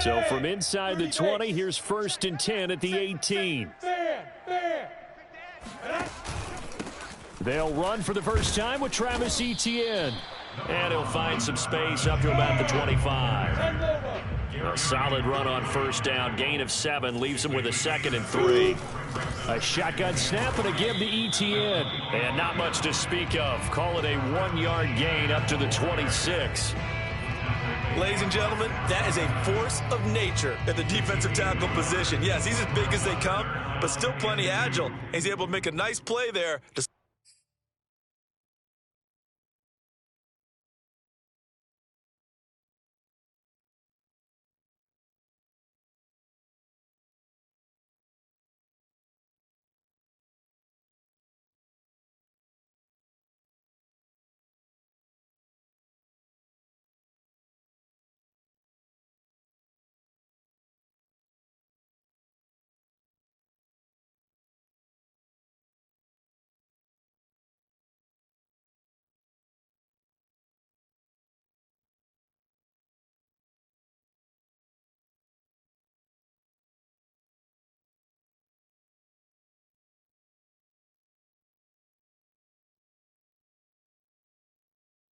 So from inside the 20, here's 1st and 10 at the 18. They'll run for the first time with Travis Etienne. And he'll find some space up to about the 25. A solid run on 1st down. Gain of 7 leaves him with a 2nd and 3. A shotgun snap and a give to Etienne. And not much to speak of. Call it a 1-yard gain up to the 26. Ladies and gentlemen, that is a force of nature at the defensive tackle position. Yes, he's as big as they come, but still plenty agile. He's able to make a nice play there.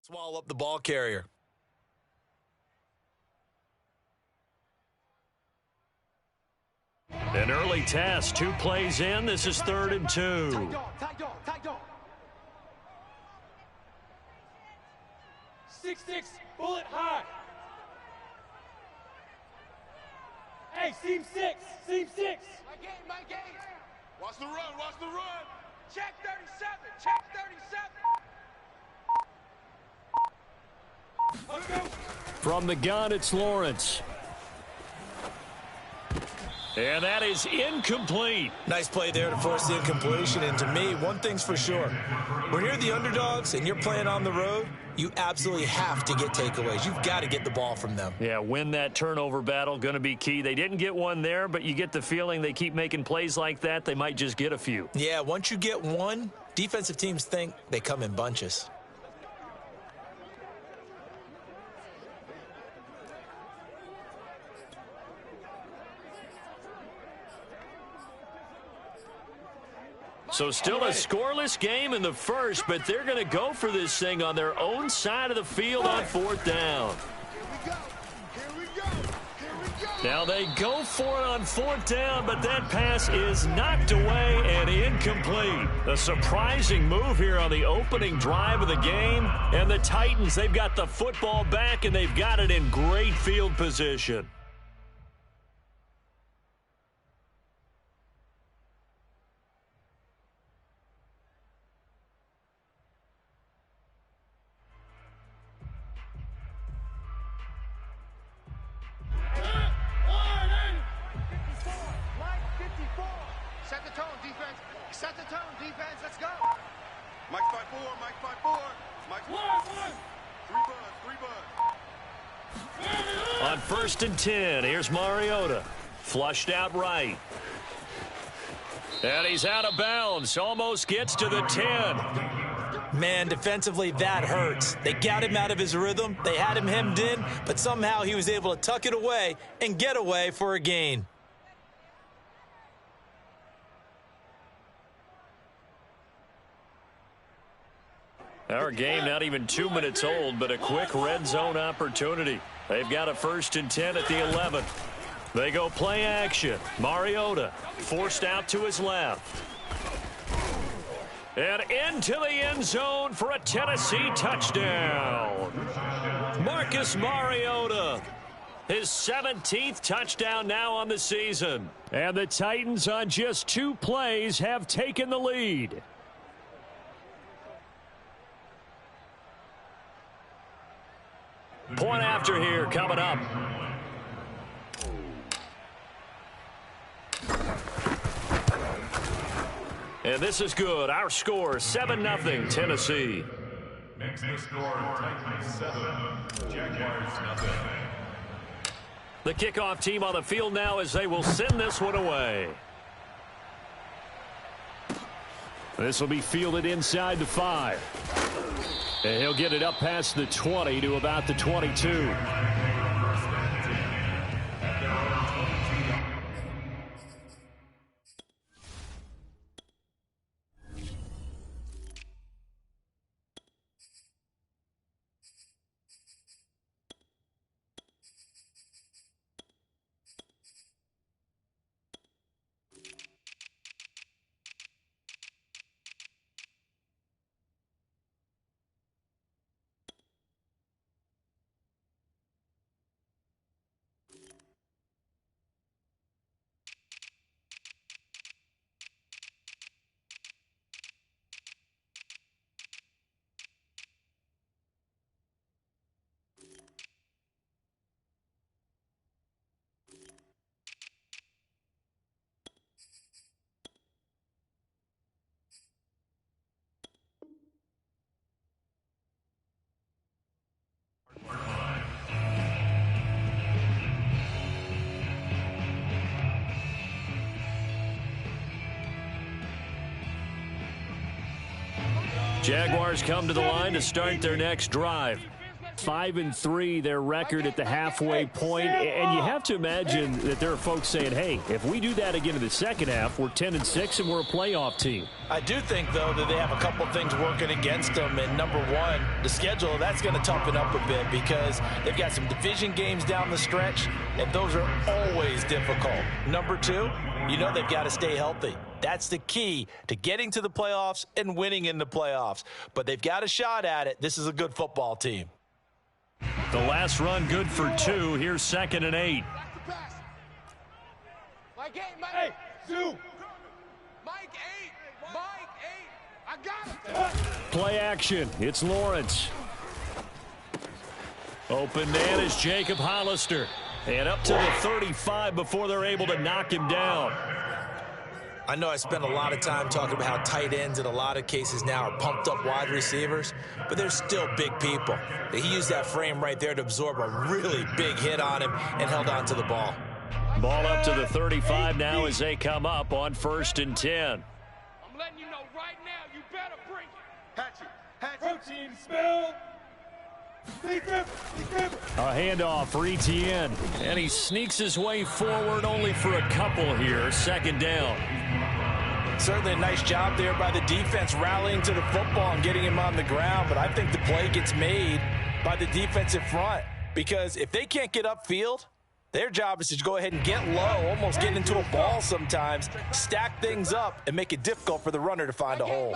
Swallow up the ball carrier. An early test, 2 plays in. This is 3rd and 2. Tight dog. 6-6, bullet high. Hey, seam 6. My game. Watch the run. Check 37. From the gun, it's Lawrence. And that is incomplete. Nice play there to force the incompletion. And to me, one thing's for sure. When you're the underdogs and you're playing on the road, you absolutely have to get takeaways. You've got to get the ball from them. Yeah, win that turnover battle, going to be key. They didn't get one there, but you get the feeling they keep making plays like that, they might just get a few. Yeah, once you get one, defensive teams think they come in bunches. So still a scoreless game in the first, but they're going to go for this thing on their own side of the field on 4th down. Now they go for it on 4th down, but that pass is knocked away and incomplete. A surprising move here on the opening drive of the game. And the Titans, they've got the football back, and they've got it in great field position. Mike 5-4. Mike 3 bud. On 1st and 10, here's Mariota. Flushed out right. And he's out of bounds. Almost gets to the 10. Man, defensively, that hurts. They got him out of his rhythm. They had him hemmed in, but somehow he was able to tuck it away and get away for a gain. Our game not even 2 minutes old, but a quick red zone opportunity. They've got a 1st and 10 at the 11. They go play action. Mariota forced out to his left. And into the end zone for a Tennessee touchdown. Marcus Mariota, his 17th touchdown now on the season. And the Titans on just 2 plays have taken the lead. Point after here coming up. And this is good. Our score, 7-0 Tennessee. Makes the score Titans 7, Jaguars 0. The kickoff team on the field now as they will send this one away. This will be fielded inside the 5. And he'll get it up past the 20 to about the 22. Jaguars come to the line to start their next drive. 5-3, their record at the halfway point. And you have to imagine that there are folks saying, hey, if we do that again in the second half, we're 10-6 and we're a playoff team. I do think, though, that they have a couple things working against them. And number one, the schedule, that's going to toughen up a bit because they've got some division games down the stretch, and those are always difficult. Number two, you know they've got to stay healthy. That's the key to getting to the playoffs and winning in the playoffs. But they've got a shot at it. This is a good football team. The last run good for 2. Here's 2nd and 8. Mike 8, Mike 8. Zoom. Mike 8. Mike 8. I got him. Play action. It's Lawrence. Open man is Jacob Hollister. And up to the 35 before they're able to knock him down. I know I spent a lot of time talking about how tight ends in a lot of cases now are pumped up wide receivers, but they're still big people. He used that frame right there to absorb a really big hit on him and held on to the ball. Ball up to the 35 now as they come up on 1st and 10. I'm letting you know right now, you better bring it. Hatchet. Protein spill. A handoff for Etienne, and he sneaks his way forward only for a couple here. 2nd down. Certainly a nice job there by the defense rallying to the football and getting him on the ground, but I think the play gets made by the defensive front because if they can't get upfield, their job is to go ahead and get low, almost get into a ball sometimes, stack things up, and make it difficult for the runner to find a hole.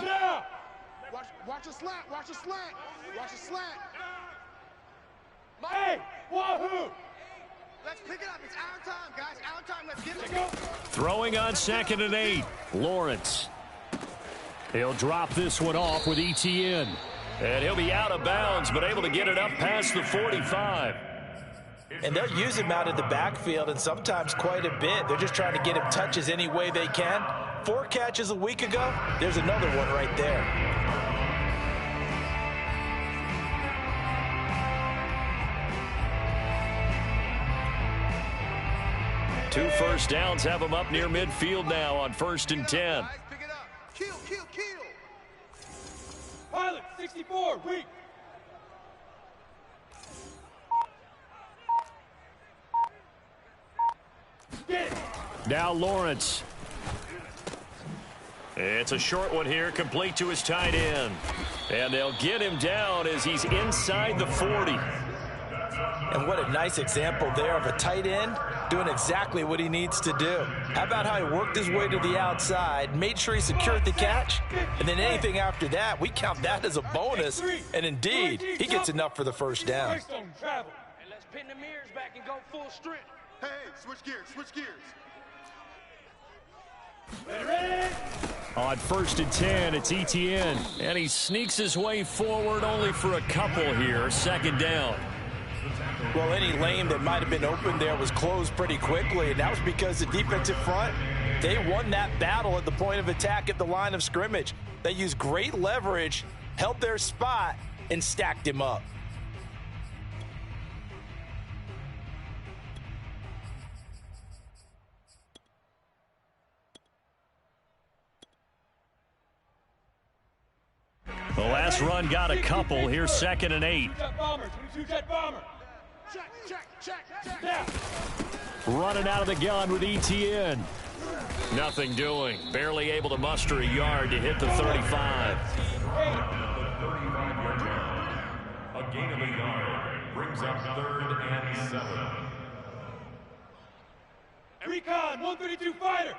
Watch a slant, watch a slant, watch a slant. Hey, wahoo! Let's pick it up. It's our time, guys. Our time. Let's get it. Throwing on 2nd and 8. Lawrence. He'll drop this one off with Etienne. And he'll be out of bounds, but able to get it up past the 45. And they'll use him out of the backfield, and sometimes quite a bit. They're just trying to get him touches any way they can. 4 catches a week ago. There's another one right there. 2 first downs have him up near midfield now on 1st and 10. Pick it up. Kill. Pilot 64, weak. Get it. Now Lawrence. It's a short one here, complete to his tight end. And they'll get him down as he's inside the 40. And what a nice example there of a tight end doing exactly what he needs to do. How about how he worked his way to the outside, made sure he secured the catch, and then anything after that, we count that as a bonus. And indeed, he gets enough for the first down. And let's pin the mirrors back and go full strength. Hey, switch gears. Ready? On 1st and 10, it's Etienne. And he sneaks his way forward only for a couple here. 2nd down. Well, any lane that might have been open there was closed pretty quickly, and that was because the defensive front, they won that battle at the point of attack at the line of scrimmage. They used great leverage, held their spot, and stacked him up. The last run got a couple. Here's 2nd and 8. Jet bomber, 22-jet bomber. Check. Yeah. Running out of the gun with Etienne. Nothing doing. Barely able to muster a yard to hit the 35. A gain of a yard brings up 3rd and 7. Recon, 132 fighter.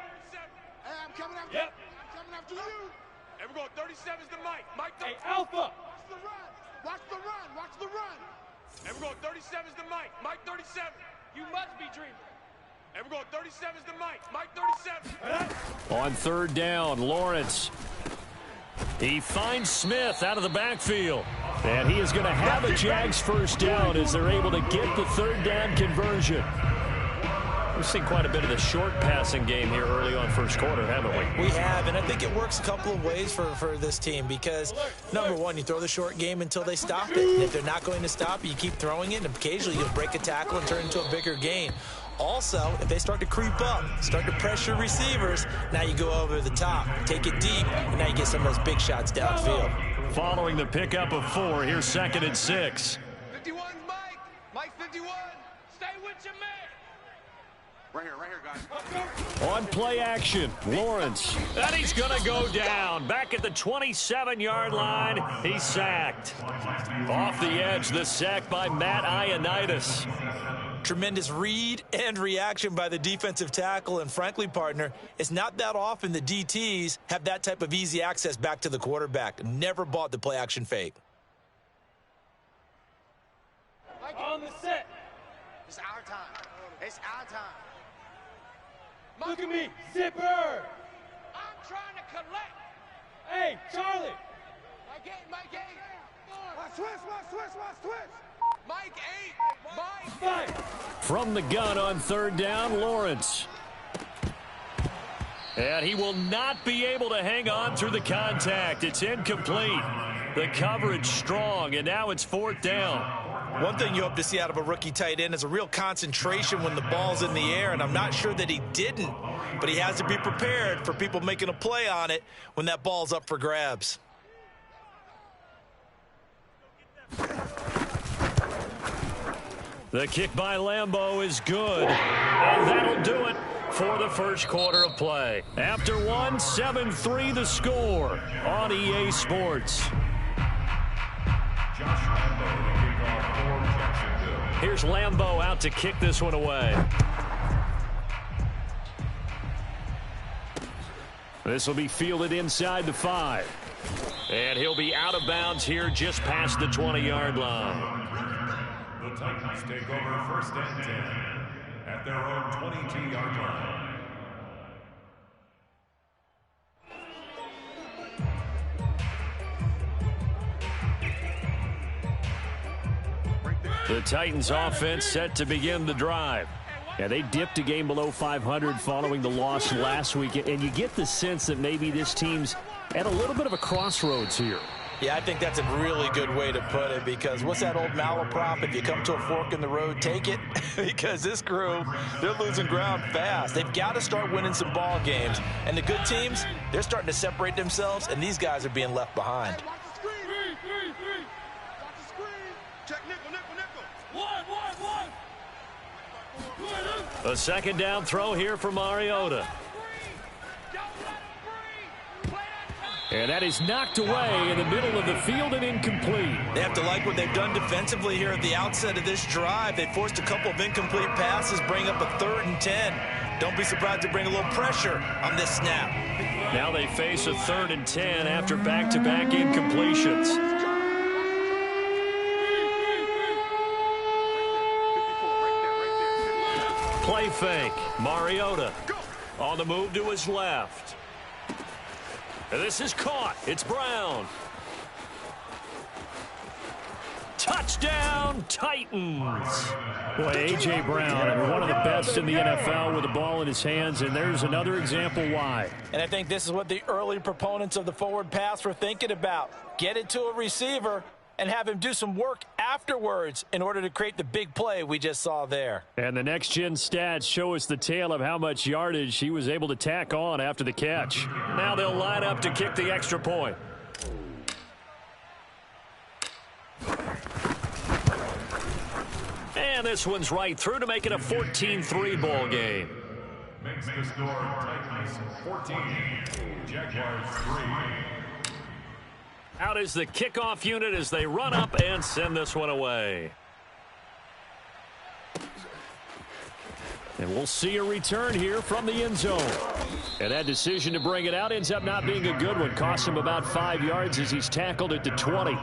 Hey, I'm coming after Yep. I'm coming after you. And we're going 37's the Mike. Mike, hey, 30. Alpha. Watch the run. And we're going 37's the Mike. Mike 37. You must be dreaming. And we're going 37's the Mike. Mike 37. On 3rd down, Lawrence. He finds Smith out of the backfield. And he is going to have a Jags first down as they're able to get the 3rd down conversion. We've seen quite a bit of the short passing game here early on first quarter, haven't we? We have, and I think it works a couple of ways for this team because, number one, you throw the short game until they stop it. And if they're not going to stop it, you keep throwing it, and occasionally you'll break a tackle and turn it into a bigger gain. Also, if they start to creep up, start to pressure receivers, now you go over the top, take it deep, and now you get some of those big shots downfield. Following the pickup of 4, here's 2nd and 6. 51's Mike. Mike 51. Stay with your man. Right here, guys. On play action, Lawrence. And he's going to go down. Back at the 27-yard line, he's sacked. Off the edge, the sack by Matt Ioannidis. Tremendous read and reaction by the defensive tackle. And frankly, partner, it's not that often the DTs have that type of easy access back to the quarterback. Never bought the play action fake. On the set. It's our time. It's our time. Look at me, zipper. I'm trying to collect. Hey, Charlie. Mike 8. Watch twitch. Mike 8. Mike 5. From the gun on 3rd down, Lawrence. And he will not be able to hang on through the contact. It's incomplete. The coverage strong, and now it's 4th down. One thing you hope to see out of a rookie tight end is a real concentration when the ball's in the air, and I'm not sure that he didn't, but he has to be prepared for people making a play on it when that ball's up for grabs. The kick by Lambeau is good, and that'll do it for the first quarter of play. After 1, 7-3 the score on EA Sports. Josh Lambeau to kick off for Jacksonville. Here's Lambeau out to kick this one away. This will be fielded inside the 5. And he'll be out of bounds here just past the 20-yard line. The Titans take over 1st and 10 at their own 22-yard line. The Titans offense set to begin the drive. Yeah, they dipped a game below 500 following the loss last week, and you get the sense that maybe this team's at a little bit of a crossroads here. Yeah, I think that's a really good way to put it, because what's that old malaprop? If you come to a fork in the road, take it. Because this crew, they're losing ground fast. They've got to start winning some ball games. And the good teams, they're starting to separate themselves, and these guys are being left behind. Watch the screen. Watch the screen. Check nickel. A 2nd down throw here for Mariota. And that is knocked away in the middle of the field and incomplete. They have to like what they've done defensively here at the outset of this drive. They forced a couple of incomplete passes, bring up a 3rd and 10. Don't be surprised to bring a little pressure on this snap. Now they face a 3rd and 10 after back-to-back incompletions. Play fake. Mariota on the move to his left. And this is caught. It's Brown. Touchdown, Titans. Boy, A.J. Brown, one of the best in the NFL with the ball in his hands, and there's another example why. And I think this is what the early proponents of the forward pass were thinking about. Get it to a receiver and have him do some work afterwards in order to create the big play we just saw there. And the next-gen stats show us the tale of how much yardage he was able to tack on after the catch. Now they'll line up to kick the extra point. And this one's right through to make it a 14-3 ball game. Makes the score Titans 14, Jaguars 3. Out is the kickoff unit as they run up and send this one away. And we'll see a return here from the end zone. And that decision to bring it out ends up not being a good one. Costs him about 5 yards as he's tackled at the 20.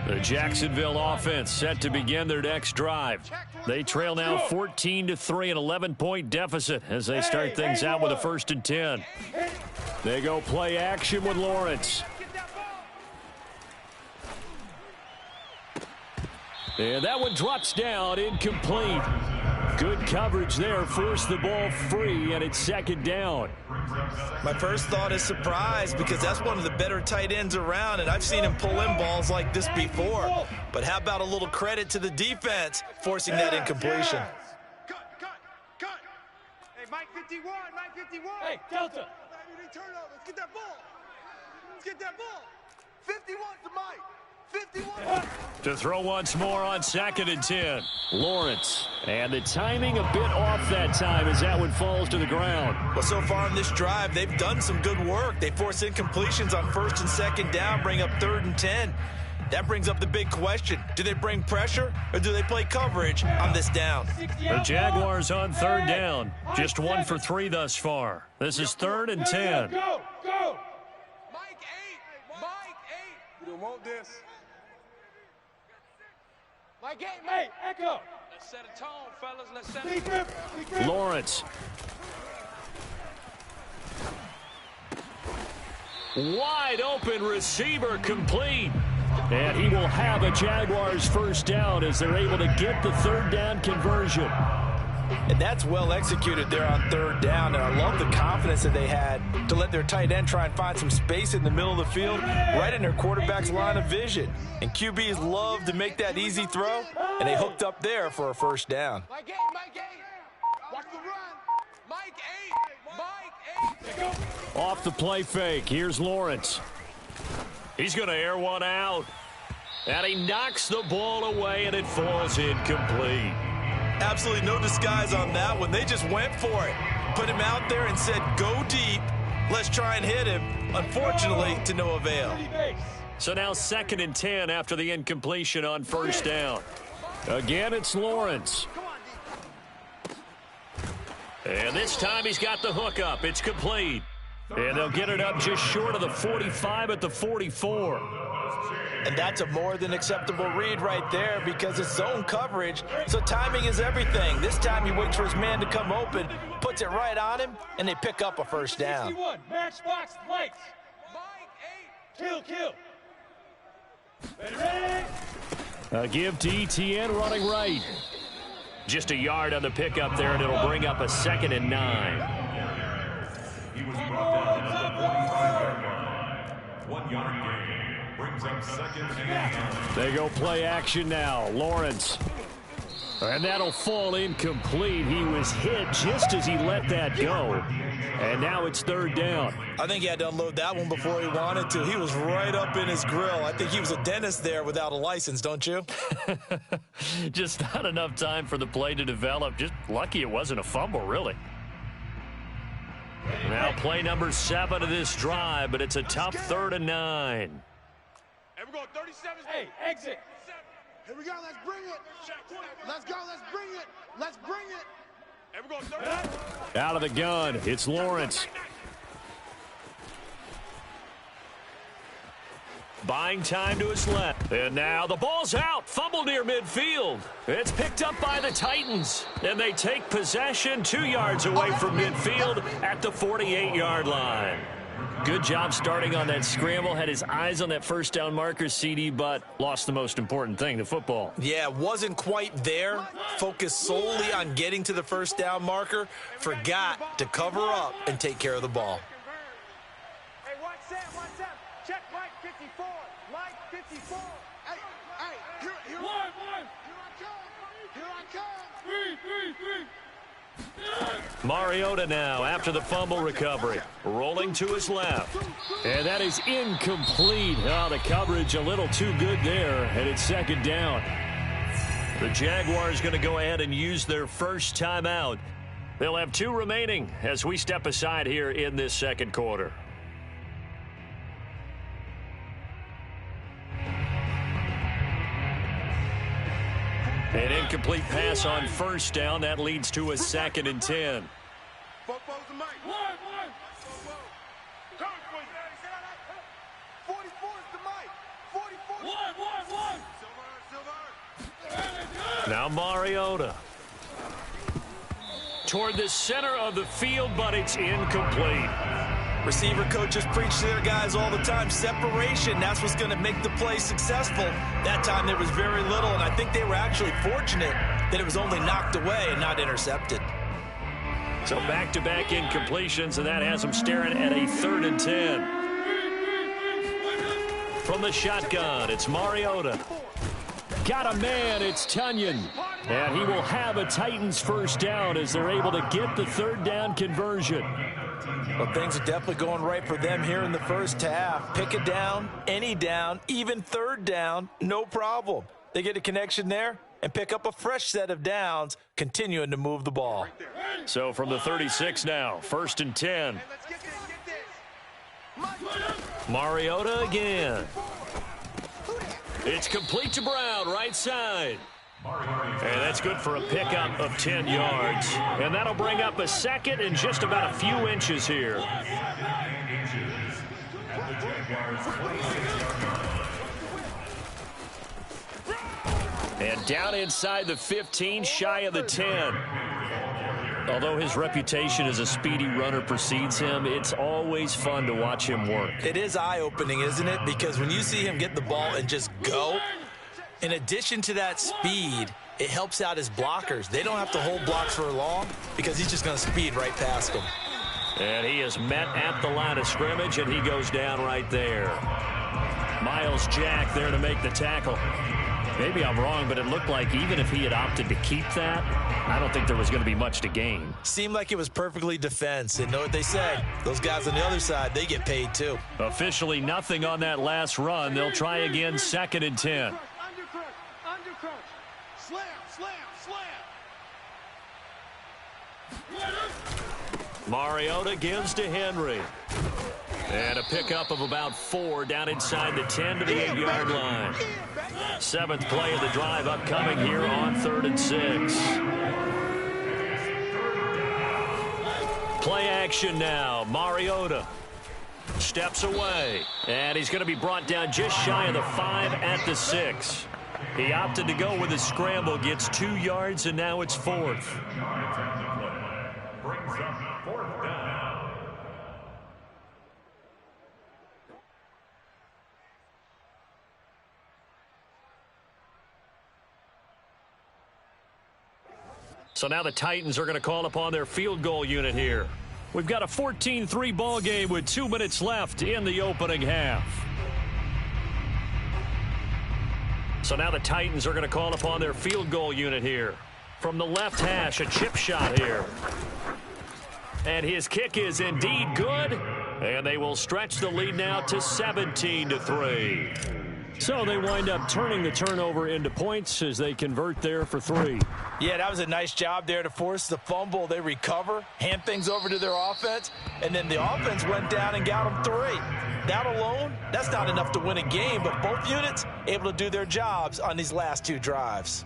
The Jacksonville offense set to begin their next drive. They trail now 14-3, an 11-point deficit as they start things out with a 1st and 10. They go play action with Lawrence. And that one drops down, incomplete. Good coverage there, forced the ball free, and it's 2nd down. My first thought is surprise, because that's one of the better tight ends around, and I've seen him pull in balls like this before. But how about a little credit to the defense forcing that incompletion? 51, Mike 51. Hey, Delta. Baby, turn over. Let's get that ball. Let's get that ball. 51 to Mike. 51. To throw once more on 2nd and 10. Lawrence. And the timing a bit off that time as that one falls to the ground. Well, so far on this drive, they've done some good work. They force incompletions on 1st and 2nd down, bring up 3rd and 10. That brings up the big question. Do they bring pressure or do they play coverage on this down? The Jaguars on 3rd down. Just 1 for 3 thus far. This is 3rd and 10. Go, go. Mike 8. Mike 8. We don't want this. Mike 8. Hey, Echo. Let's set a tone, fellas. Let's set a tone. Lawrence. Wide open receiver complete. And he will have a Jaguars first down as they're able to get the 3rd down conversion. And that's well executed there on 3rd down. And I love the confidence that they had to let their tight end try and find some space in the middle of the field, right in their quarterback's line of vision. And QBs love to make that easy throw, and they hooked up there for a first down. Mike 8. Mike 8. Watch the run. Mike 8. Mike 8. Off the play fake. Here's Lawrence. He's going to air one out. And he knocks the ball away, and it falls incomplete. Absolutely no disguise on that one. They just went for it. Put him out there and said, go deep. Let's try and hit him. Unfortunately, to no avail. So now 2nd and 10 after the incompletion on 1st down. Again, it's Lawrence. And this time he's got the hook up. It's complete. And they'll get it up just short of the 45 at the 44. And that's a more than acceptable read right there because it's zone coverage, so timing is everything. This time he waits for his man to come open, puts it right on him, and they pick up a first down. 61, matchbox lights. Mike 8. Kill. Ready. A give to Etienne running right. Just a yard on the pickup there, and it'll bring up a 2nd and 9. He was brought down at the 45-yard line. 1 yard gain brings up 2nd and 9. They go play action now. Lawrence. And that'll fall incomplete. He was hit just as he let that go. And now it's 3rd down. I think he had to unload that one before he wanted to. He was right up in his grill. I think he was a dentist there without a license, don't you? Just not enough time for the play to develop. Just lucky it wasn't a fumble, really. Now play number 7 of this drive, but it's a tough 3rd and 9. And we're going 37. Hey, exit. Here we go. Let's bring it. Let's go. Let's bring it. Let's bring it. And we're going 39. Out of the gun, it's Lawrence. Buying time to his left. And now the ball's out. Fumble near midfield. It's picked up by the Titans. And they take possession 2 yards away from midfield at the 48-yard line. Good job starting on that scramble. Had his eyes on that first down marker, CD, but lost the most important thing, the football. Yeah, wasn't quite there. Focused solely on getting to the first down marker. Forgot to cover up and take care of the ball. Hey, watch Sam. Check Mike 54. Mike 54. Hey, here One. I come. Three. Mariota now after the fumble recovery. Rolling to his left. And that is incomplete. Oh, the coverage a little too good there, and it's 2nd down. The Jaguars going to go ahead and use their first timeout. They'll have 2 remaining as we step aside here in this 2nd quarter. An incomplete pass on 1st down. That leads to a 2nd and 10. Four's the mic. One. 44's the mic. 44. One. Silver. Now Mariota. Toward the center of the field, but it's incomplete. Receiver coaches preach to their guys all the time. Separation, that's what's going to make the play successful. That time there was very little, and I think they were actually fortunate that it was only knocked away and not intercepted. So back-to-back incompletions, and that has them staring at a 3rd and 10. From the shotgun, it's Mariota. Got a man, it's Tunyon. And he will have a Titans first down as they're able to get the third down conversion. Well, things are definitely going right for them here in the first half. Pick a down, any down, even third down, no problem. They get a connection there and pick up a fresh set of downs, continuing to move the ball. So from the 36 now, 1st and 10. Mariota again. It's complete to Brown, right side. And that's good for a pickup of 10 yards. And that'll bring up a second and just about a few inches here. And down inside the 15, shy of the 10. Although his reputation as a speedy runner precedes him, it's always fun to watch him work. It is eye-opening, isn't it? Because when you see him get the ball and just go, in addition to that speed, it helps out his blockers. They don't have to hold blocks for long because he's just going to speed right past them. And he is met at the line of scrimmage, and he goes down right there. Miles Jack there to make the tackle. Maybe I'm wrong, but it looked like even if he had opted to keep that, I don't think there was going to be much to gain. Seemed like it was perfectly defense. And know what they say? Those guys on the other side, they get paid too. Officially nothing on that last run. They'll try again, 2nd and 10. Undercrunch. Slam, slam, slam. Mariota gives to Henry. And a pickup of about 4 down inside the 10 to the 8-yard line. 7th play of the drive upcoming here on 3rd and 6. Play action now. Mariota steps away. And he's going to be brought down just shy of the 5 at the 6. He opted to go with a scramble, gets 2 yards, and now it's 4th. Brings up 4th down. So now the Titans are going to call upon their field goal unit here. We've got a 14-3 ball game with 2 minutes left in the opening half. So now the Titans are going to call upon their field goal unit here. From the left hash, a chip shot here. And his kick is indeed good. And they will stretch the lead now to 17-3. So they wind up turning the turnover into points as they convert there for 3. Yeah, that was a nice job there to force the fumble. They recover, hand things over to their offense, and then the offense went down and got them 3. That alone, that's not enough to win a game, but both units able to do their jobs on these last 2 drives.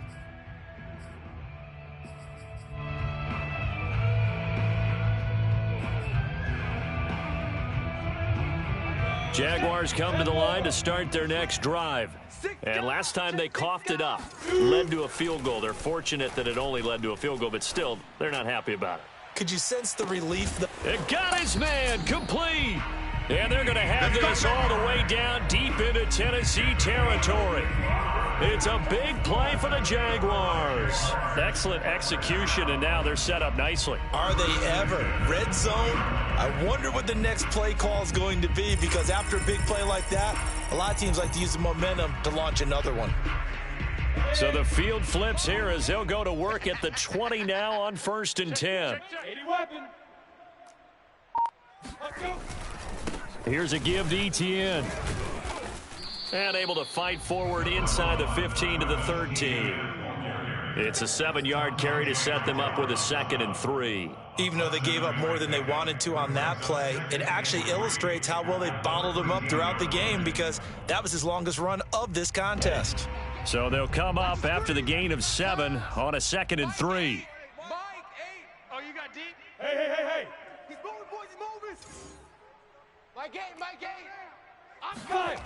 Jaguars come to the line to start their next drive. And last time they coughed it up, led to a field goal. They're fortunate that it only led to a field goal, but still, they're not happy about it. Could you sense the relief? It got his man complete. And they're going to have this all the way down deep into Tennessee territory. It's a big play for the Jaguars. Excellent execution, and now they're set up nicely. Are they ever? Red zone? I wonder what the next play call is going to be, because after a big play like that, a lot of teams like to use the momentum to launch another one. So the field flips here as they'll go to work at the 20 now on 1st and 10. 80 weapon. Let's go. Here's a give to Etienne. And able to fight forward inside the 15 to the 13. It's a 7-yard carry to set them up with a 2nd and 3. Even though they gave up more than they wanted to on that play, it actually illustrates how well they bottled them up throughout the game, because that was his longest run of this contest. So they'll come up after the gain of 7 on a 2nd and 3. Mike, 8. Oh, you got deep? Hey. He's moving, boys, he's moving. Mike 8, Mike 8. I'm coming.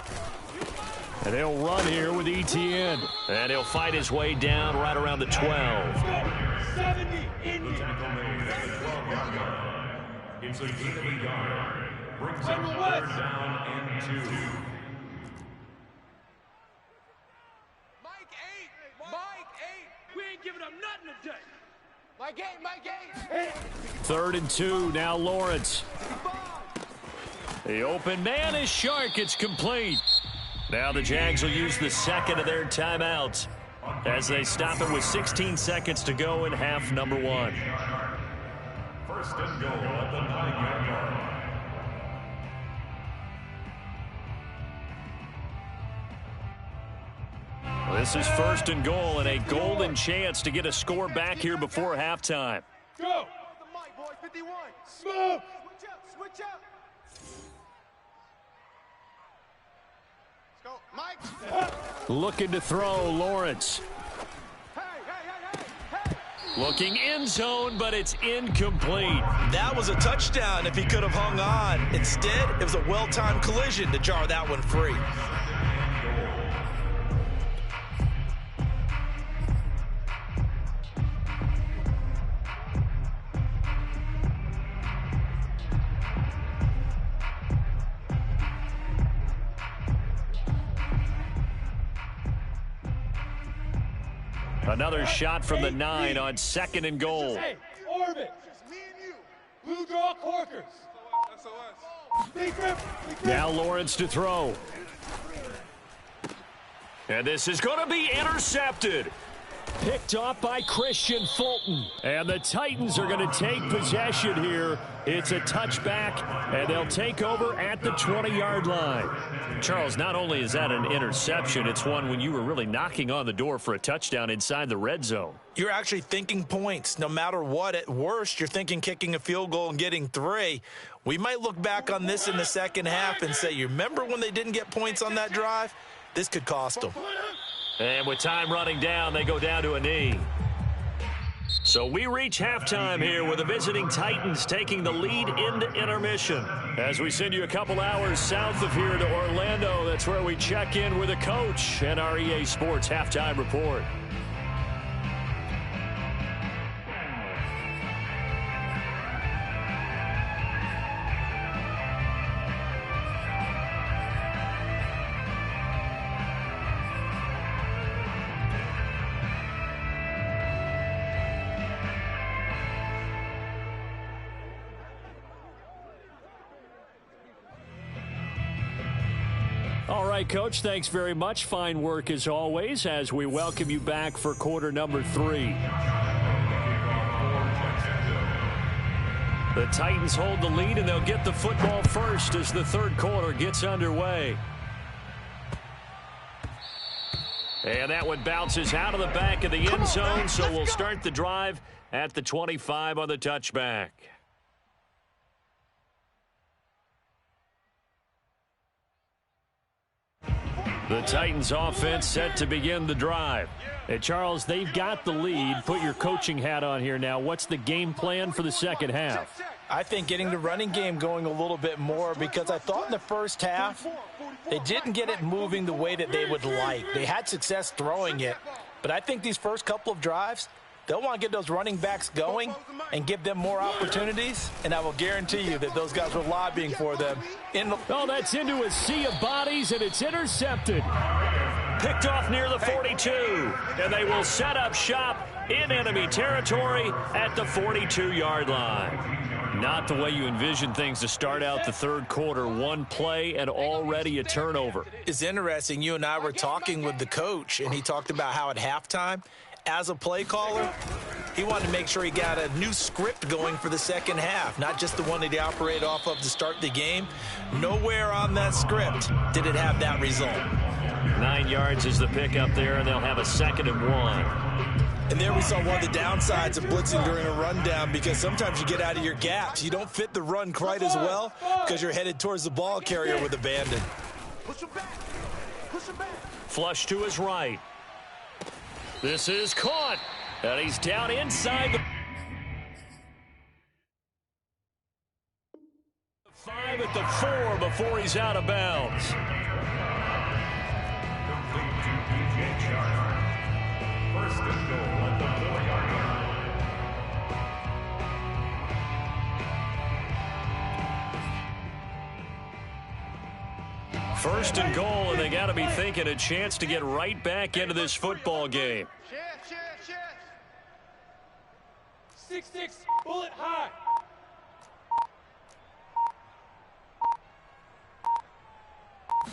And they'll run here with Etienne. And he'll fight his way down right around the 12. 70 in The tackle made at the 12-yard line. It's a gain of a yard. Brings up 3rd down and 2. Mike 8. Mike 8. We ain't giving up nothing today. Mike 8, Mike 8. 3rd and 2, now Lawrence. The open man is Shark. It's complete. Now the Jags will use the 2nd of their timeouts. as they stop it with 16 seconds to go in half number one. First and goal at the 9-yard line. This is first and goal and a golden chance to get a score back here before halftime. Go. The mic, boys. 51. Smoke. Switch up. Switch up. Let's go. Mike. Looking to throw, Lawrence. Hey, hey, hey, hey, hey. Looking end zone, but it's incomplete. That was a touchdown if he could have hung on. Instead, it was a well-timed collision to jar that one free. Another shot from the 9 on second and goal. Hey, orbit. Just me and you. Blue draw corkers. Big rip. Now Lawrence to throw. And this is going to be intercepted. Picked off by Christian Fulton. And the Titans are going to take possession here. It's a touchback, and they'll take over at the 20-yard line. Charles, not only is that an interception, it's one when you were really knocking on the door for a touchdown inside the red zone. You're actually thinking points. No matter what, at worst, you're thinking kicking a field goal and getting 3. We might look back on this in the second half and say, you remember when they didn't get points on that drive? This could cost them. And with time running down, they go down to a knee. So we reach halftime here with the visiting Titans taking the lead into intermission. As we send you a couple hours south of here to Orlando, that's where we check in with the coach and our EA Sports halftime report. All right, Coach, thanks very much. Fine work as always as we welcome you back for quarter number 3. The Titans hold the lead, and they'll get the football first as the third quarter gets underway. And that one bounces out of the back of the end zone, so we'll start the drive at the 25 on the touchback. The Titans offense set to begin the drive. Hey, Charles, they've got the lead. Put your coaching hat on here now. What's the game plan for the second half? I think getting the running game going a little bit more, because I thought in the first half they didn't get it moving the way that they would like. They had success throwing it, but I think these first couple of drives, they'll want to get those running backs going and give them more opportunities, and I will guarantee you that those guys were lobbying for them. Oh, that's into a sea of bodies, and it's intercepted. Picked off near the 42, and they will set up shop in enemy territory at the 42-yard line. Not the way you envision things to start out the third quarter. One play and already a turnover. It's interesting. You and I were talking with the coach, and he talked about how at halftime, as a play caller, he wanted to make sure he got a new script going for the second half, not just the one that he operated off of to start the game. Nowhere on that script did it have that result. 9 yards is the pickup there, and they'll have a 2nd and 1. And there we saw one of the downsides of blitzing during a rundown, because sometimes you get out of your gaps. You don't fit the run quite as well because you're headed towards the ball carrier with abandon. Push him back. Push him back. Flush to his right. This is caught, and he's down inside the 5 at the 4 before he's out of bounds. First and goal at the 4-yard line. First and goal, and they got to be thinking a chance to get right back into this football game. Chance. 6-6, bullet high.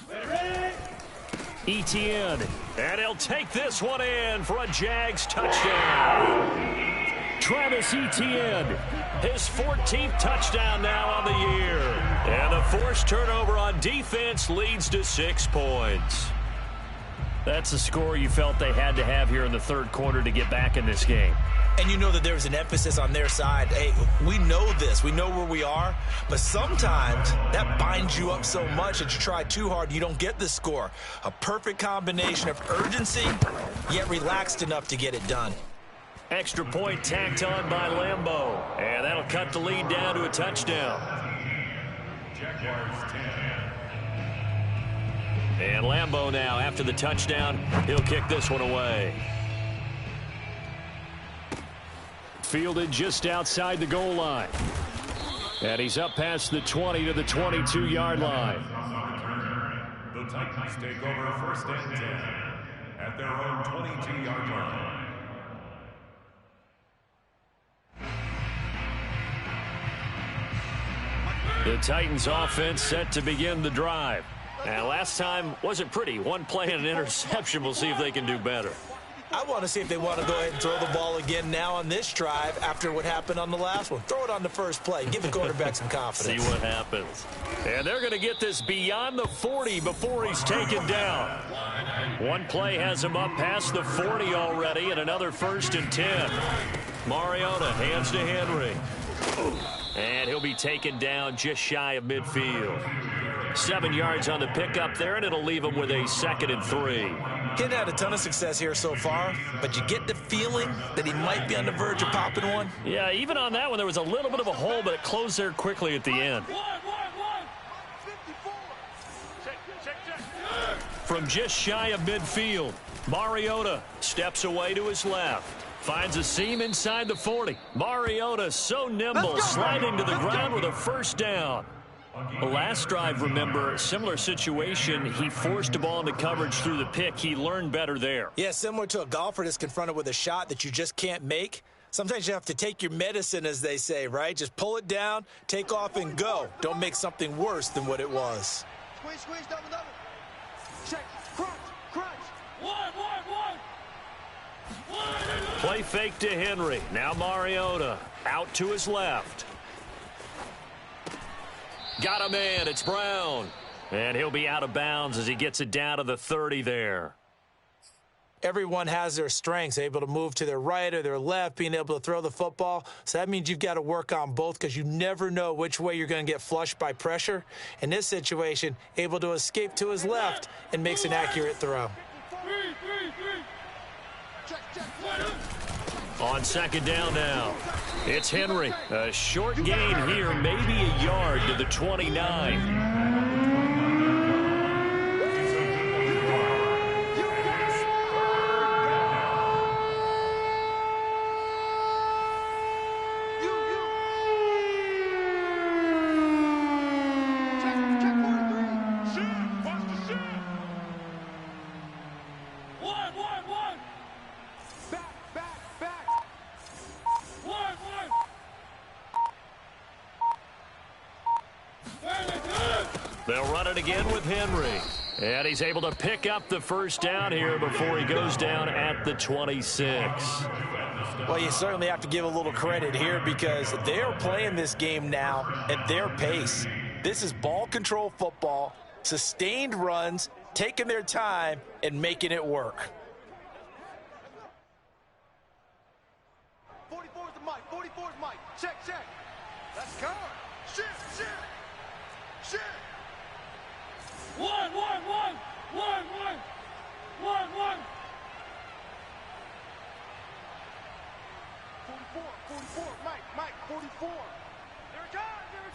Ready? Etienne. And he'll take this one in for a Jags touchdown. Travis Etienne, his 14th touchdown now on the year. And the forced turnover on defense leads to 6 points. That's the score you felt they had to have here in the third quarter to get back in this game. And you know that there was an emphasis on their side. Hey, we know this. We know where we are. But sometimes that binds you up so much that you try too hard, you don't get the score. A perfect combination of urgency, yet relaxed enough to get it done. Extra point tacked on by Lambeau. And that'll cut the lead down to a touchdown. Jaguars 10. And Lambeau now, after the touchdown, he'll kick this one away. Fielded just outside the goal line. And he's up past the 20 to the 22-yard line. The Titans take over first and 10 at their own 22-yard line. The Titans offense set to begin the drive. And last time wasn't pretty. One play and an interception. We'll see if they can do better. I want to see if they want to go ahead and throw the ball again now on this drive after what happened on the last one. Throw it on the first play. Give the quarterback some confidence. See what happens. And they're going to get this beyond the 40 before he's taken down. One play has him up past the 40 already, and another 1st and 10. Mariota hands to Henry. And he'll be taken down just shy of midfield. 7 yards on the pickup there, and it'll leave him with a 2nd and 3. Kid had a ton of success here so far, but you get the feeling that he might be on the verge of popping one. Yeah, even on that one, there was a little bit of a hole, but it closed there quickly at the end. From just shy of midfield, Mariota steps away to his left. Finds a seam inside the 40. Mariota so nimble, sliding to the ground with a 1st down. The last drive, remember, similar situation. He forced the ball into coverage through the pick. He learned better there. Yeah, similar to a golfer that's confronted with a shot that you just can't make. Sometimes you have to take your medicine, as they say, right? Just pull it down, take off, and go. Don't make something worse than what it was. Squeeze, double. Check, crunch. One. Play fake to Henry. Now Mariota out to his left. Got a man. It's Brown. And he'll be out of bounds as he gets it down to the 30 there. Everyone has their strengths, able to move to their right or their left, being able to throw the football. So that means you've got to work on both because you never know which way you're going to get flushed by pressure. In this situation, able to escape to his left and makes an accurate throw. On 2nd down now, it's Henry. A short gain here, maybe a yard to the 29. They'll run it again with Henry. And he's able to pick up the 1st down here before he goes down at the 26. Well, you certainly have to give a little credit here because they're playing this game now at their pace. This is ball control football, sustained runs, taking their time, and making it work. 44 is the mic. 44 is mic. Check. Let's go. Shit. One. 44, Mike, 44. There it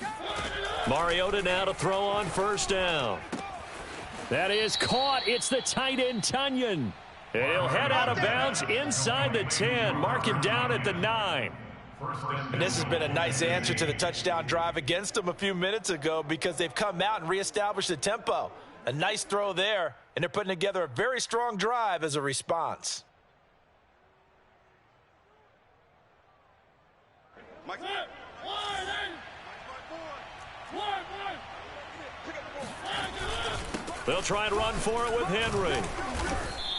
comes. Mariota now to throw on 1st down. That is caught. It's the tight end, Tunyon. And he'll head out of bounds inside the 10. Mark him down at the 9. And this has been a nice answer to the touchdown drive against them a few minutes ago because they've come out and reestablished the tempo. A nice throw there, and they're putting together a very strong drive as a response. Mike. One. They'll try and run for it with Henry.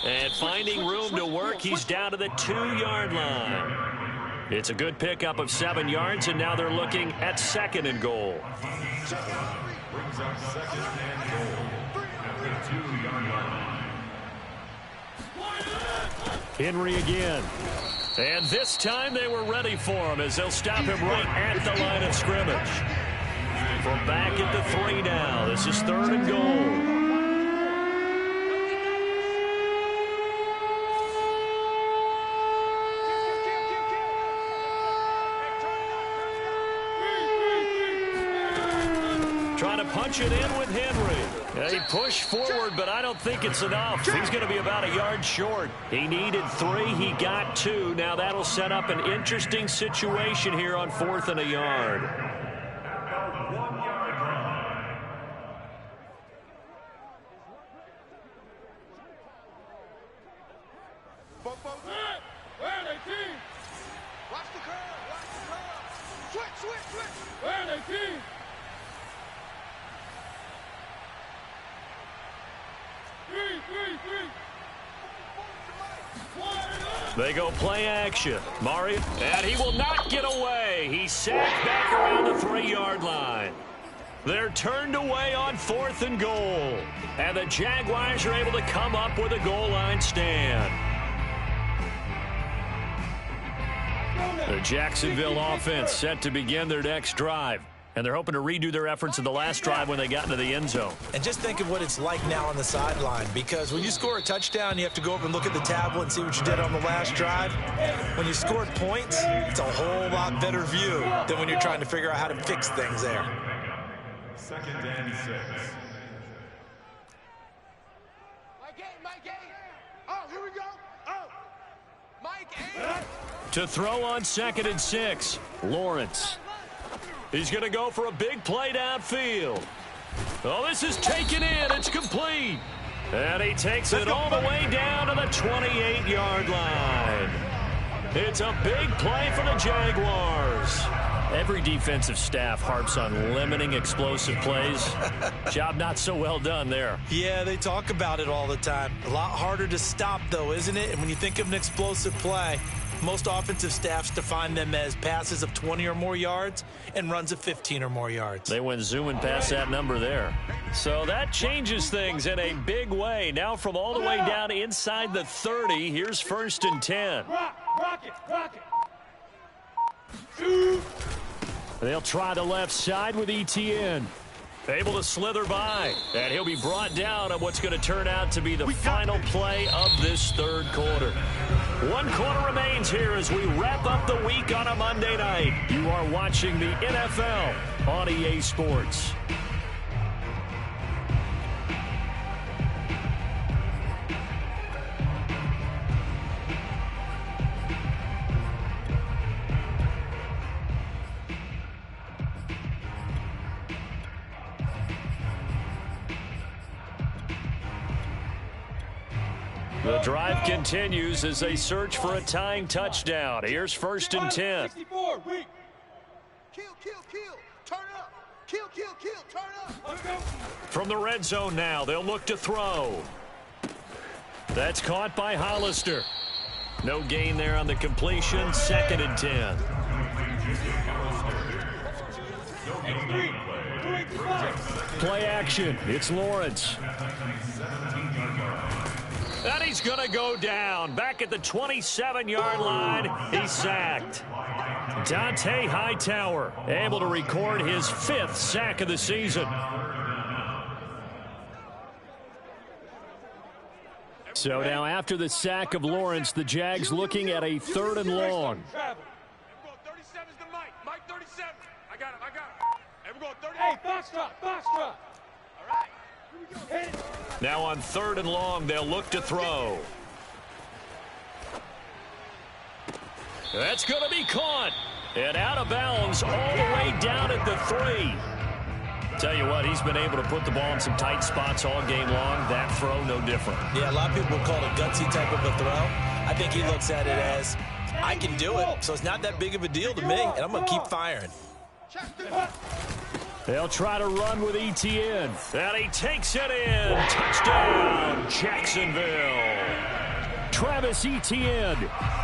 And finding room to work, he's down to the 2-yard line. It's a good pickup of 7 yards, and now they're looking at 2nd and goal. Brings up 2nd and goal at the 2-yard line. Henry again. And this time they were ready for him as they'll stop him right at the line of scrimmage. From back at the 3 now. This is 3rd and goal. Trying to punch it in with Henry. He pushed forward, but I don't think it's enough. He's going to be about a yard short. He needed 3. He got 2. Now that'll set up an interesting situation here on 4th and a yard. Where are they, team? Watch the curve. Watch the curve. Switch. Where are they, team? They go play action. Mario, and he will not get away. He's sacked back around the 3-yard line. They're turned away on 4th and goal. And the Jaguars are able to come up with a goal line stand. The Jacksonville offense set to begin their next drive. And they're hoping to redo their efforts in the last drive when they got into the end zone. And just think of what it's like now on the sideline, because when you score a touchdown, you have to go up and look at the tablet and see what you did on the last drive. When you scored points, it's a whole lot better view than when you're trying to figure out how to fix things there. 2nd and 6. Mike A. Oh, here we go. Oh. Mike A. To throw on 2nd and 6, Lawrence. He's going to go for a big play downfield. Oh, this is taken in. It's complete. And he takes it all the way down to the 28-yard line. It's a big play for the Jaguars. Every defensive staff harps on limiting explosive plays. Job not so well done there. Yeah, they talk about it all the time. A lot harder to stop, though, isn't it? And when you think of an explosive play, most offensive staffs define them as passes of 20 or more yards and runs of 15 or more yards. They went zooming past that number there. So that changes things in a big way. Now from all the way down inside the 30, here's 1st and 10. Rock it. They'll try the left side with Etienne. Able to slither by. And he'll be brought down on what's going to turn out to be the final play of this 3rd quarter. 1 quarter remains here as we wrap up the week on a Monday night. You are watching the NFL on EA Sports. The drive continues as they search for a tying touchdown. Here's 1st and 10. 64, weak. Kill. Turn up. Kill. Turn up. Let's go. From the red zone now, they'll look to throw. That's caught by Hollister. No gain there on the completion. 2nd and 10. Play action. It's Lawrence. And he's going to go down. Back at the 27-yard line, he's sacked. Dante Hightower able to record his 5th sack of the season. So now after the sack of Lawrence, the Jags looking at a 3rd and long. 37's the Mike. Mike 37. I got him. And we're going 30. Hey, foxtrot. All right. Hit it. Now on 3rd and long, they'll look to throw. That's going to be caught. And out of bounds all the way down at the 3. Tell you what, he's been able to put the ball in some tight spots all game long. That throw, no different. Yeah, a lot of people call it a gutsy type of a throw. I think he looks at it as, I can do it, so it's not that big of a deal to me, and I'm going to keep firing. They'll try to run with Etienne. And he takes it in. Touchdown, Jacksonville. Travis Etienne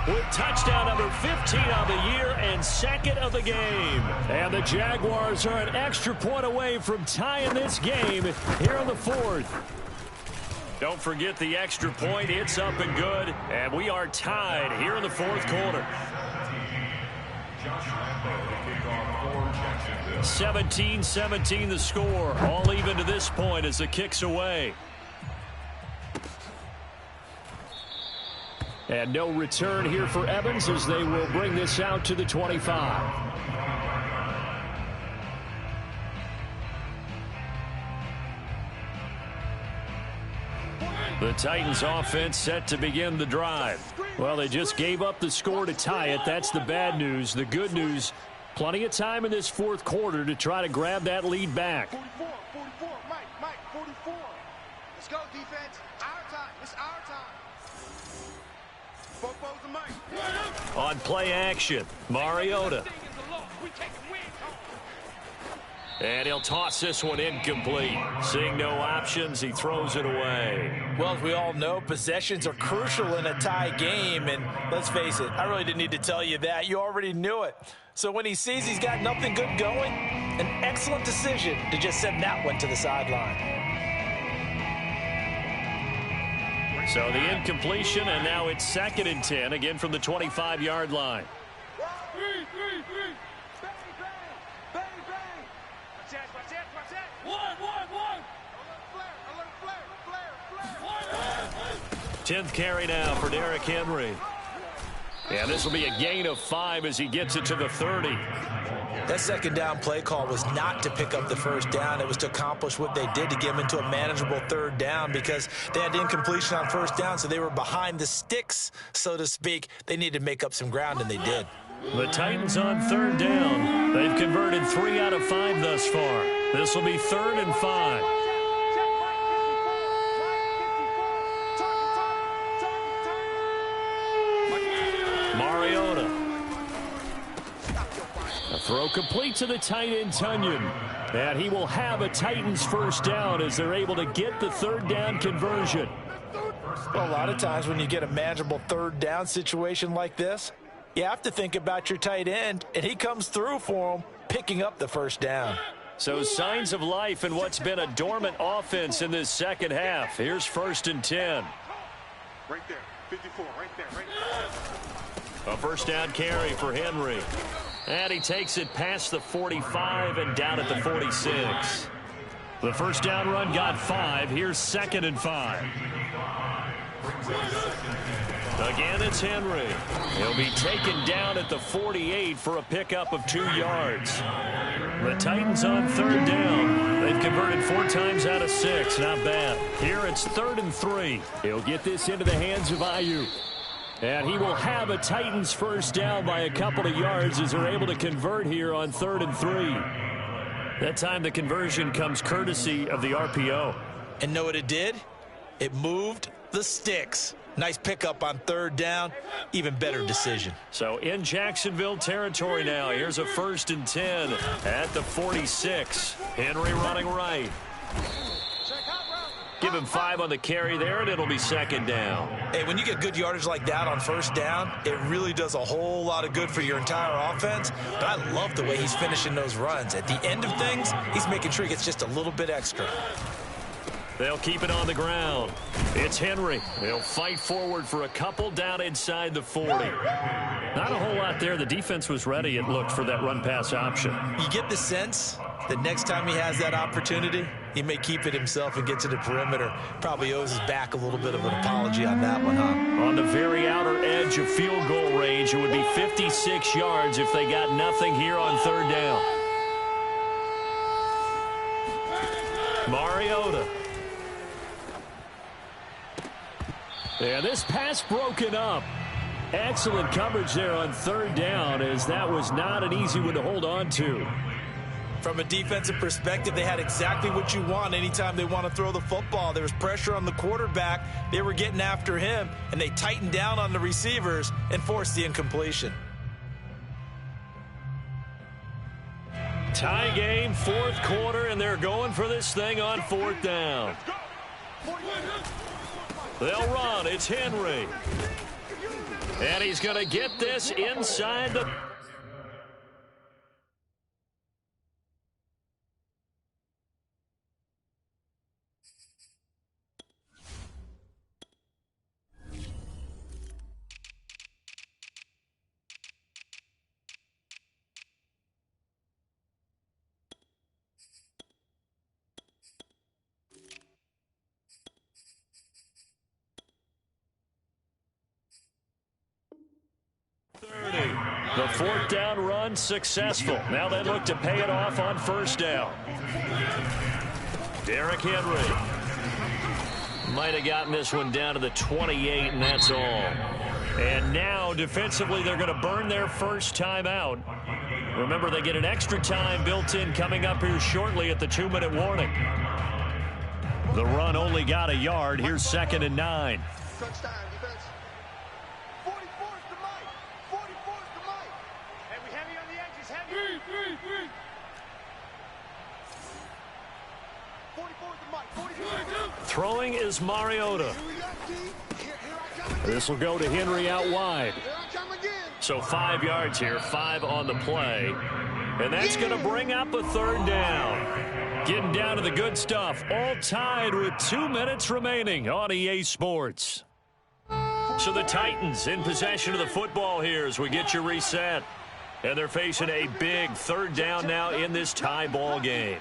with touchdown number 15 on the year and second of the game. And the Jaguars are an extra point away from tying this game here in the fourth. Don't forget the extra point. It's up and good. And we are tied here in the fourth quarter. 17-17 the score. All even to this point as the kick's away. And no return here for Evans as they will bring this out to the 25. The Titans offense set to begin the drive. Well, they just gave up the score to tie it. That's the bad news. The good news, plenty of time in this fourth quarter to try to grab that lead back. 44, Mike, 44. Let's go, defense. Our time. It's our time. Football's the Mike. On play action, Mariota. And he'll toss this one incomplete. Seeing no options, he throws it away. Well, as we all know, possessions are crucial in a tie game. And let's face it, I really didn't need to tell you that. You already knew it. So when he sees he's got nothing good going, an excellent decision to just send that one to the sideline. So the incompletion, and now it's 2nd and 10, again from the 25-yard line. One. 10th carry now for Derrick Henry. And this will be a gain of 5 as he gets it to the 30. That second down play call was not to pick up the first down. It was to accomplish what they did to get them into a manageable third down because they had incompletion on first down, so they were behind the sticks, so to speak. They needed to make up some ground, and they did. The Titans on third down. They've converted 3 out of 5 thus far. This will be 3rd and 5. Mariota. A throw complete to the tight end, Tunyon. And he will have a Titans first down as they're able to get the third down conversion. Well, a lot of times when you get a manageable third down situation like this, you have to think about your tight end, and he comes through for him, picking up the first down. So signs of life in what's been a dormant offense in this second half. Here's 1st and 10. Right there, 54, right there. A first down carry for Henry. And he takes it past the 45 and down at the 46. The first down run got 5. Here's 2nd and 5. Again, it's Henry. He'll be taken down at the 48 for a pickup of 2 yards. The Titans on third down. They've converted 4 times out of 6. Not bad. Here it's 3rd and 3. He'll get this into the hands of Ayuk. And he will have a Titans first down by a couple of yards as they're able to convert here on 3rd and 3. That time the conversion comes courtesy of the RPO. And know what it did? It moved the sticks. Nice pickup on third down. Even better decision. So in Jacksonville territory now. Here's a 1st and 10 at the 46. Henry running right. Give him 5 on the carry there, and it'll be 2nd down. Hey, when you get good yardage like that on first down, it really does a whole lot of good for your entire offense. But I love the way he's finishing those runs. At the end of things, he's making sure he gets just a little bit extra. They'll keep it on the ground. It's Henry. He'll fight forward for a couple down inside the 40. Not a whole lot there. The defense was ready, it looked, for that run-pass option. You get the sense that next time he has that opportunity, he may keep it himself and get to the perimeter. Probably owes his back a little bit of an apology on that one, huh? On the very outer edge of field goal range, it would be 56 yards if they got nothing here on third down. Mariota. And this pass broken up. Excellent coverage there on third down, as that was not an easy one to hold on to. From a defensive perspective, they had exactly what you want anytime they want to throw the football. There was pressure on the quarterback. They were getting after him, and they tightened down on the receivers and forced the incompletion. Tie game, fourth quarter, and they're going for this thing on fourth down. They'll run. It's Henry. And he's going to get this inside the... The fourth down run successful. Now they look to pay it off on first down. Derrick Henry might have gotten this one down to the 28, and that's all. And now defensively they're going to burn their first time out. Remember, they get an extra time built in coming up here shortly at the 2-minute warning. The run only got a yard. Here's 2nd and 9. Touchdown, defense. 44's to Mike. 44's to Mike. Heavy, heavy on the edges, heavy. 44's to Mike. 44's. Throwing is Mariota. This will go to Henry out wide. Here I come again. So 5 yards here, 5 on the play. And that's going to bring up a third down. Getting down to the good stuff. All tied with 2 minutes remaining on EA Sports. So the Titans in possession of the football here as we get you reset. And they're facing a big third down now in this tie ball game.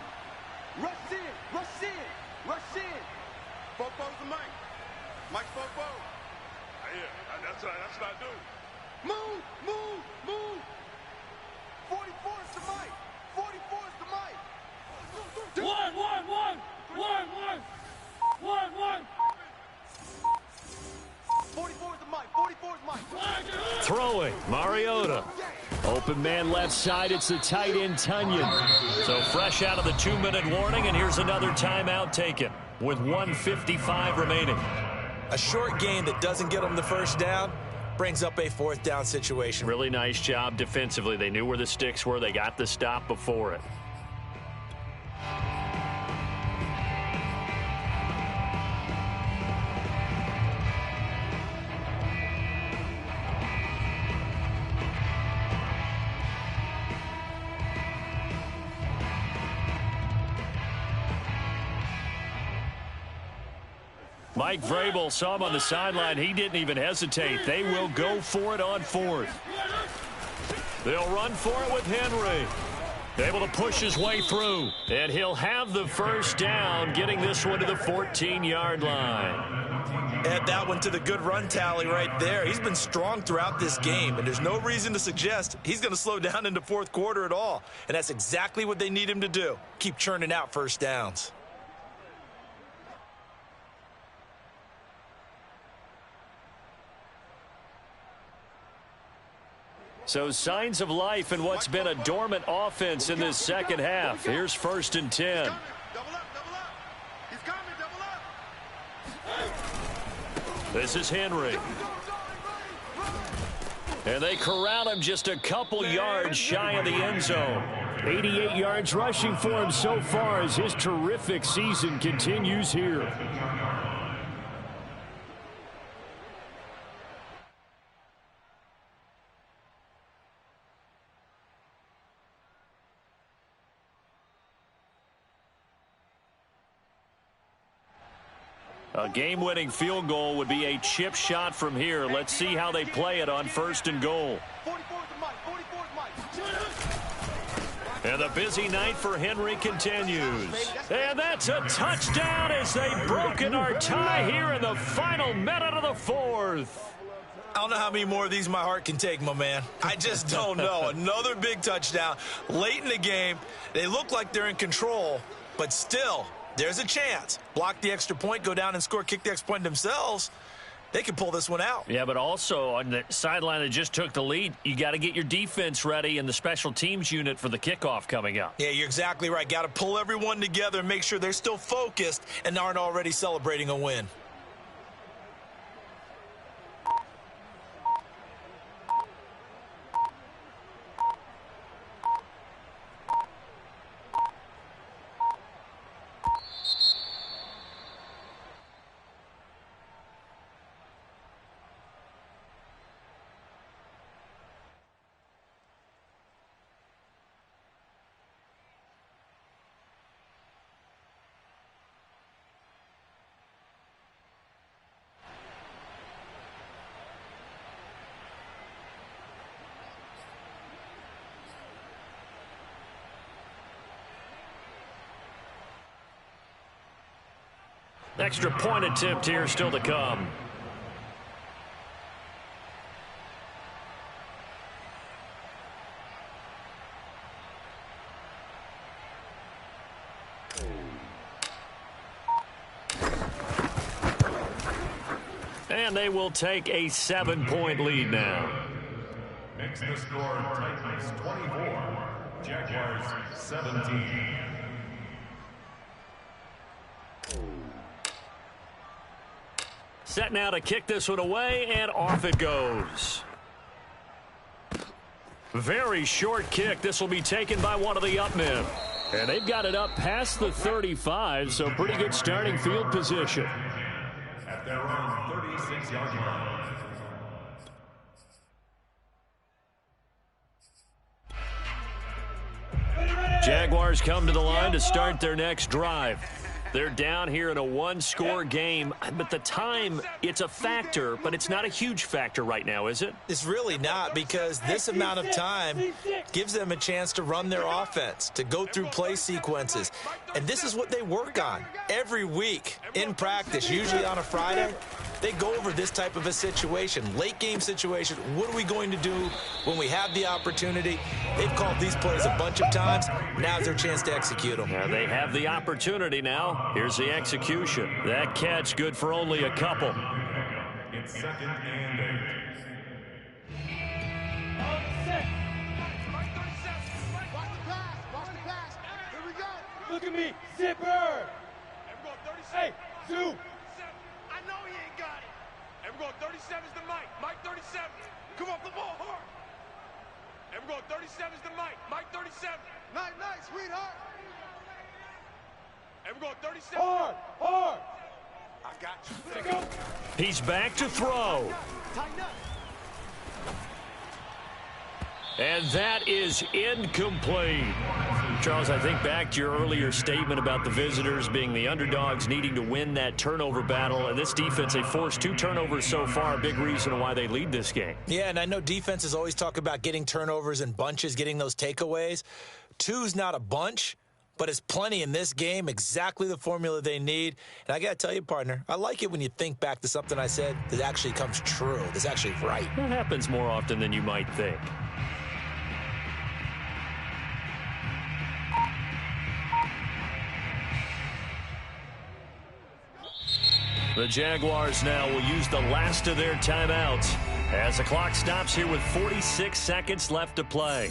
Rush in. Rush in. Rush in. Football's to Mike. Mike's football. Yeah, that's what I do. Move. Move. Move. 44's to Mike. 44's to Mike. 44's to Mike. 44's Mike. Throwing, Mariota. Open man left side, it's the tight end, Tunyon. So fresh out of the 2-minute warning, and here's another timeout taken with 1:55 remaining. A short game that doesn't get them the first down brings up a fourth down situation. Really nice job defensively. They knew where the sticks were. They got the stop before it. Mike Vrabel saw him on the sideline. He didn't even hesitate. They will go for it on fourth. They'll run for it with Henry. Able to push his way through. And he'll have the first down, getting this one to the 14-yard line. Add that one to the good run tally right there. He's been strong throughout this game, and there's no reason to suggest he's going to slow down into fourth quarter at all. And that's exactly what they need him to do. Keep churning out first downs. So signs of life in what's been a dormant offense in this second half. Here's 1st and 10. Double up, double up. He's coming, double up. This is Henry. And they corral him just a couple yards shy of the end zone. 88 yards rushing for him so far as his terrific season continues here. A game-winning field goal would be a chip shot from here. Let's see how they play it on 1st and goal. 44's to Mike. 44's Mike. And the busy night for Henry continues. And that's a touchdown as they broken our tie here in the final minute of the fourth. I don't know how many more of these my heart can take, my man. I just don't know. Another big touchdown late in the game. They look like they're in control, but still, there's a chance. Block the extra point, go down and score, kick the extra point themselves. They can pull this one out. Yeah, but also on the sideline that just took the lead, you got to get your defense ready and the special teams unit for the kickoff coming up. Yeah, you're exactly right. Got to pull everyone together and make sure they're still focused and aren't already celebrating a win. Extra point attempt here still to come. And they will take a 7-point lead now. Makes the score Titans 24, Jaguars 17. Set now to kick this one away, and off it goes. Very short kick. This will be taken by one of the up men. And they've got it up past the 35, so pretty good starting field position. At their own 36-yard line. Jaguars come to the line to start their next drive. They're down here in a one-score game, but the time, it's a factor, but it's not a huge factor right now, is it? It's really not, because this amount of time gives them a chance to run their offense, to go through play sequences. And this is what they work on every week in practice, usually on a Friday. They go over this type of a situation, late game situation. What are we going to do when we have the opportunity? They've called these plays a bunch of times. Now's their chance to execute them. Yeah, they have the opportunity now. Here's the execution. That catch good for only a couple. It's 2nd and 8. Watch the pass. Watch the pass. Here we go. Look at me, zipper. And we're going 37. Hey, Zoo. I know he ain't got it. And we're going 37's the Mike. Mike 37. Come off the ball hard. And we're going 37's the Mike. Mike 37. Night, night, sweetheart. And we're going 37. Hard, hard. I got you. Let go. He's back to throw. Tighten up. And that is incomplete. Charles, I think back to your earlier statement about the visitors being the underdogs needing to win that turnover battle. And this defense, they forced 2 turnovers so far, a big reason why they lead this game. Yeah, and I know defenses always talk about getting turnovers in bunches, getting those takeaways. 2's not a bunch, but it's plenty in this game, exactly the formula they need. And I got to tell you, partner, I like it when you think back to something I said that actually comes true, that's actually right. That happens more often than you might think. The Jaguars now will use the last of their timeouts as the clock stops here with 46 seconds left to play.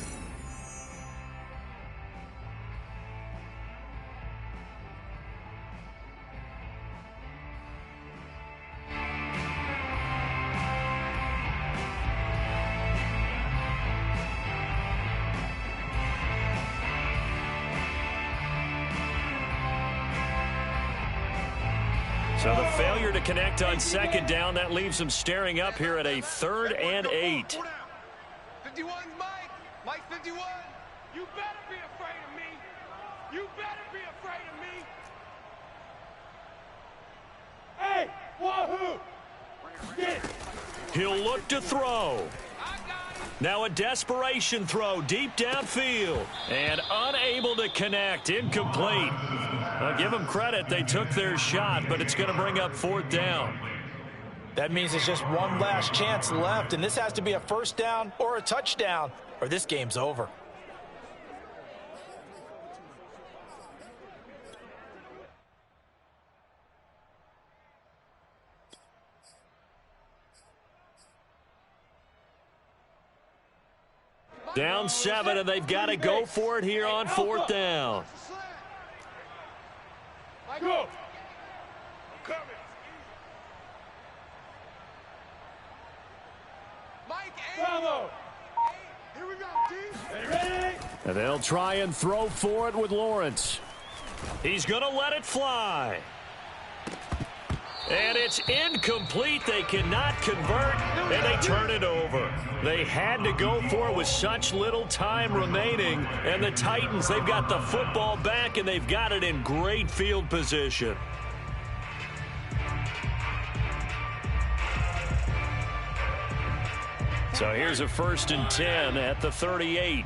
So the failure to connect on 2nd down, that leaves them staring up here at a 3rd and 8. 51's Mike. Mike 51. You better be afraid of me. You better be afraid of me. Hey, wahoo. Get it. He'll look to throw. I got it. Now a desperation throw deep downfield. And unable to connect. Incomplete. I'll give them credit. They took their shot, but it's going to bring up 4th down. That means it's just one last chance left, and this has to be a 1st down or a touchdown, or this game's over. Down 7, and they've got to go for it here on 4th down. Go. Coming. Mike 8. Bravo. Here we go, D. Ready? And they'll try and throw for it with Lawrence. He's going to let it fly. And it's incomplete. They cannot convert, and they turn it over. They had to go for it with such little time remaining. And the Titans, they've got the football back, and they've got it in great field position. So here's a 1st and 10 at the 38. We own them.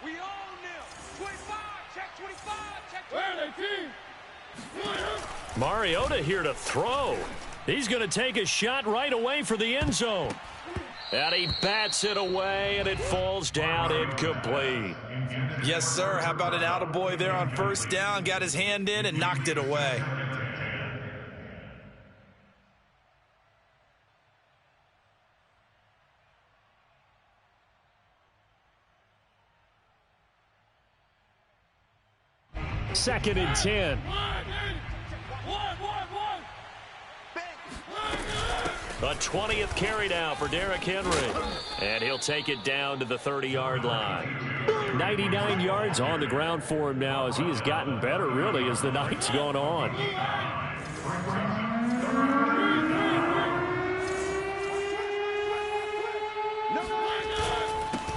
We own them. 25. Check 25. Check 25. Where are they, team? Mariota here to throw. He's going to take a shot right away for the end zone. And he bats it away, and it falls down incomplete. Yes, sir. How about an attaboy there on first down? Got his hand in and knocked it away. Second and 10. A 20th carry now for Derrick Henry. And he'll take it down to the 30-yard line. 99 yards on the ground for him now as he has gotten better, really, as the night's gone on.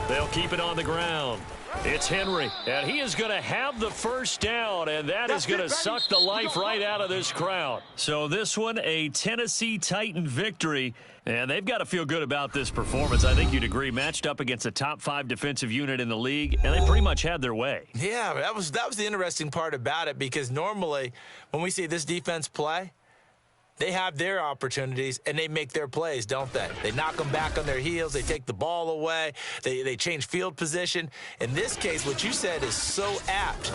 They'll keep it on the ground. It's Henry, and he is going to have the first down, and that is going to suck the life right out of this crowd. So this one, a Tennessee Titan victory, and they've got to feel good about this performance. I think you'd agree, matched up against a top-5 defensive unit in the league, and they pretty much had their way. Yeah, that was the interesting part about it, because normally when we see this defense play, they have their opportunities, and they make their plays, don't they? They knock them back on their heels. They take the ball away. They change field position. In this case, what you said is so apt.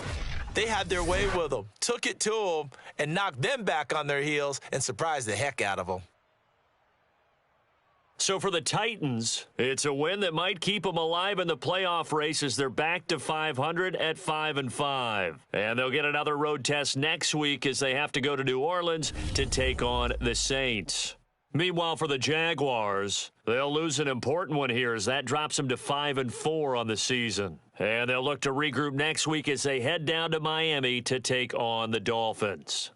They had their way with them, took it to them, and knocked them back on their heels and surprised the heck out of them. So for the Titans, it's a win that might keep them alive in the playoff race as they're back to 500 at 5-5. And they'll get another road test next week as they have to go to New Orleans to take on the Saints. Meanwhile, for the Jaguars, they'll lose an important one here as that drops them to 5-4 on the season. And they'll look to regroup next week as they head down to Miami to take on the Dolphins.